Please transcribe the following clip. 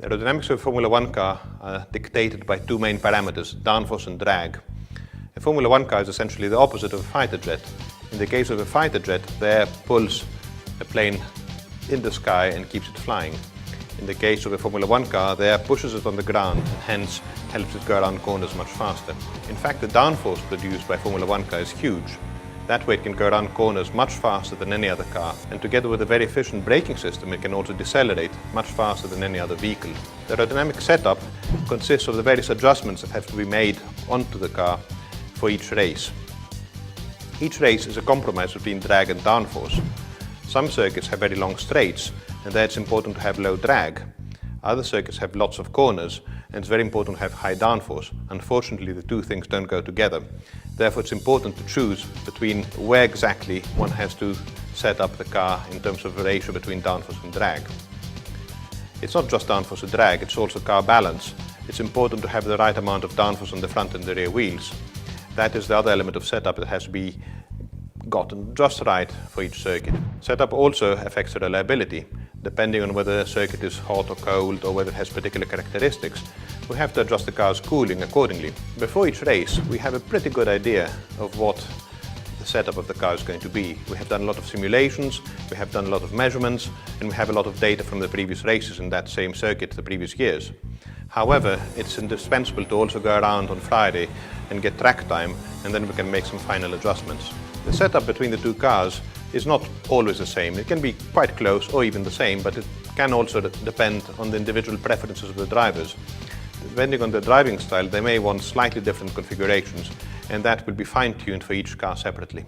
Aerodynamics of a Formula One car are dictated by two main parameters, downforce and drag. A Formula One car is essentially the opposite of a fighter jet. In the case of a fighter jet, the air pulls a plane in the sky and keeps it flying. In the case of a Formula One car, the air pushes it on the ground and hence helps it go around corners much faster. In fact, the downforce produced by a Formula One car is huge. That way it can go around corners much faster than any other car, and together with a very efficient braking system it can also decelerate much faster than any other vehicle. The aerodynamic setup consists of the various adjustments that have to be made onto the car for each race. Each race is a compromise between drag and downforce. Some circuits have very long straights, and there it's important to have low drag. Other circuits have lots of corners, and it's very important to have high downforce. Unfortunately, the two things don't go together. Therefore, it's important to choose between where exactly one has to set up the car in terms of the ratio between downforce and drag. It's not just downforce and drag, it's also car balance. It's important to have the right amount of downforce on the front and the rear wheels. That is the other element of setup that has to be gotten just right for each circuit. Setup also affects the reliability. Depending on whether the circuit is hot or cold or whether it has particular characteristics, we have to adjust the car's cooling accordingly. Before each race, we have a pretty good idea of what the setup of the car is going to be. We have done a lot of simulations, we have done a lot of measurements, and we have a lot of data from the previous races in that same circuit the previous years. However, it's indispensable to also go around on Friday and get track time, and then we can make some final adjustments. The setup between the two cars is not always the same. It can be quite close or even the same, but it can also depend on the individual preferences of the drivers. Depending on their driving style, they may want slightly different configurations, and that will be fine-tuned for each car separately.